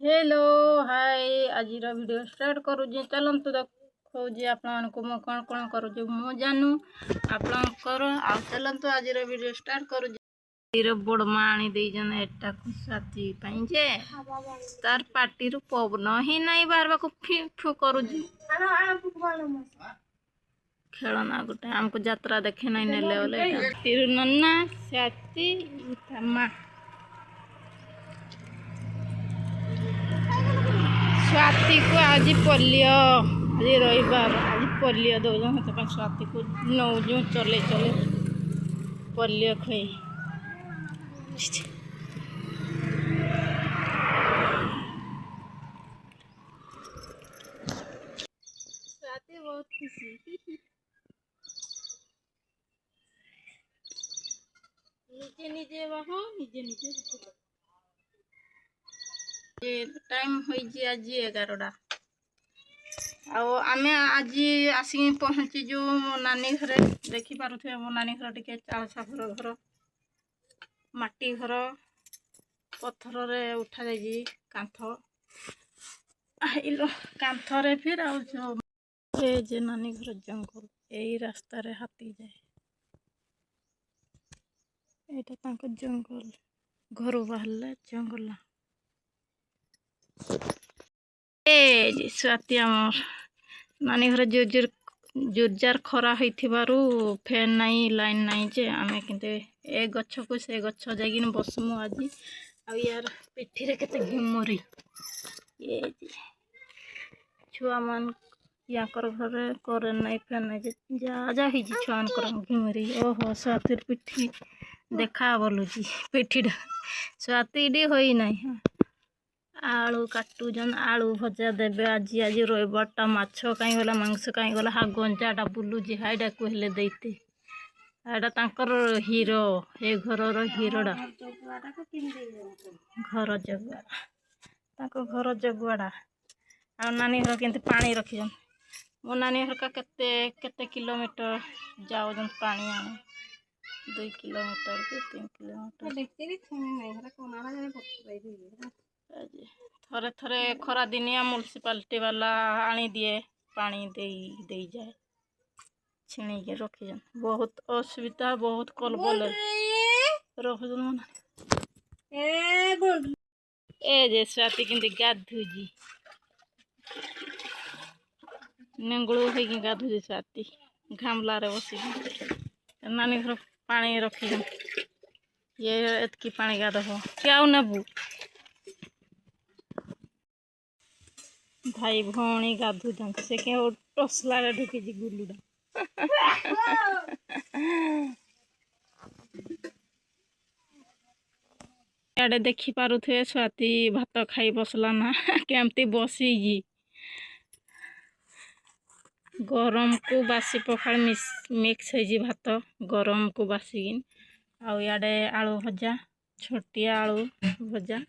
Hello hi आज video start करूँ चलतु देखा आपको मु कौन कौन करूँ मु जानू आपणकर आ चलतु आज वीडियो स्टार्ट करूँ बड़ माँ आनी देजन एटा साथी जे तार पार्टी पवन ही नहीं बाहर को फी फू करू खेलना गोटे आमको यात्रा देखे नहीं नेले नन्ना साथी माँ स्वाति को आज पोलियो आज रविवार आज पोलियो दौन से स्वाति को नौजु चले चले पोलियो खुई स्वाति बहुत खुशी निजे निजे बाहु निजे निजे टाइम होइछि आज 11टा आमे आज आसिक पहुँचीजु मो नानी घरे देखी पारुथे मो नानी घर टिके चाल छापर घर माटी घर पत्थर रे उठा जाइए कांथ कांथरे फिर आ जे नानी घर जंगल यही रास्ता रे हाथी जाए एटा तांको जंगल घर बाहर जंगल ए जी स्वाति आमर नानी घर जोर जोर जोरजार खरा होइथिबारु फैन नहीं लाइन नहीं जे आमे किंते ए गछ को से गछ जागिन बसमु आज आ यार पिठी रे केते घिमरी ए जी छुआ मन याकर घर करे नहीं फैन नहीं जे जा जा ही जी छुआन कर घिमरी ओहो स्वातिर पिठी देखा बोलुची पिठी स्वाति डी होई नहीं आलू काटुजन आलू भजा देवे आज आज रविवारटा माछ कहीं गला मांस कहीं गला हा गंजाटा बुलुची हाईटा कहले देते एटा तांकर हीरो ए घरर हीरोडा घर जगुआड़ा तांको घर जगुआड़ा आ नानी घर केंते पानी रखिजन मो नानी घर का केते केते किलोमीटर जाओजन पानी आने 2 किलोमीटर के 3 किलोमीटर थरे थरे खरा दिनिया म्युनिसिपालिटी वाला आनी दिए पानी दे जाए छिणी के रखिजन बहुत असुविधा बहुत कल बोले रखिजन ए जे स्वाति किंती गाधुजी नेंगुळू होगी गाधुजी स्वाति घामला रे बसी नानी घर पानी रखिजन ये एतकी पानी गाधो क्या नबू भाई भौणी गाधुन से के टसला ढुकी गुलुडा इे देखी पारुथे स्वाति भात खाई बसला ना केमती बसी गरम को बासी पखाड़ मिक्स है भात गरम को बासिकिन आड़े आलू भजा छोटिया आलू भजा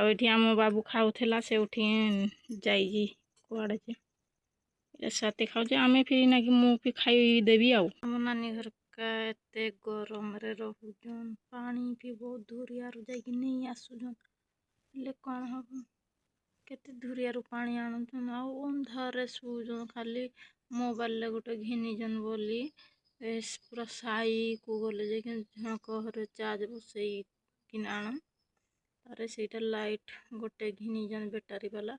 आठी आम बाबू खाऊला से उठी जाइए कुआड़े जे साथी खाऊ आमे फिर ना कि मु भी खाईदेवी आम नानी घर का एते गरम रे रहूजन पानी भी बहुत दूरियार जाकि नहीं आसुजन ले कौन हम केते दूरियार पानी आणुन अंधारे शुजन खाली मोबाइल गोटे घिनिजन बोली पूरा साई को गले घर चार्ज बसई कि आण तारे सेटा लाइट गोटे घिनिजन बेटारी वाला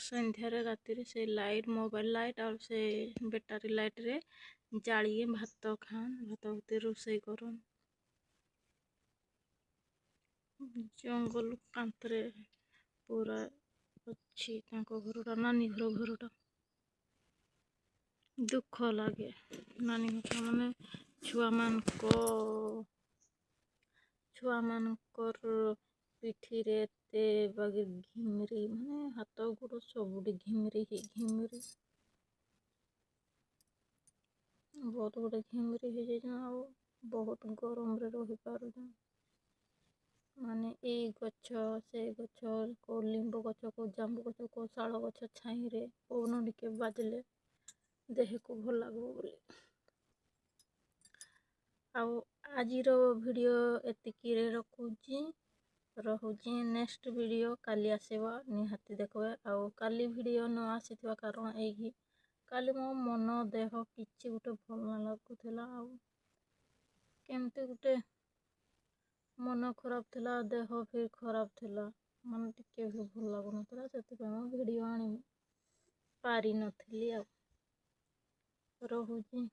संध्यार राति से लाइट मोबाइल लाइट और से बेटारी लाइट रे जालिए भात खान भात होते रोसई करन जंगल कांतरे पूरा अच्छी घरटा नानी घरटा दुख लगे नानी घर माने छुआ मानकर पिठी रे ते बागे घिमरी माने हाथ गोड़ सब घिमरी बहुत गोटे घिमरी हो जाए बहुत गरम रे रही पार माने ए गछ से गछ को लिंब गछ को जांबू गछ को शाल गछ छाई रे पवन टिके बाजले देह को भल लगो बोली आज वीडियो एतिकी रे रखुची ରହୁଛି ନେକ୍ସଟ ଭିଡ଼ିଓ କାଲି ଆସିବ, ନିହାତି ଦେଖିବେ। ଆଉ କାଲି ଭିଡ଼ିଓ ନ ଆସିଥିବା କାରଣ ଏଇକି କାଲି ମୋ ମନ ଦେହ କିଛି ଗୋଟେ ଭଲ ନ ଲାଗୁଥିଲା। ଆଉ କେମିତି ଗୋଟେ ମନ ଖରାପ ଥିଲା, ଦେହ ବି ଖରାପ ଥିଲା, ମାନେ ଟିକେ ବି ଭଲ ଲାଗୁନଥିଲା। ସେଥିପାଇଁ ମୁଁ ଭିଡ଼ିଓ ଆଣି ପାରିନଥିଲି। ଆଉ ରହୁଛି।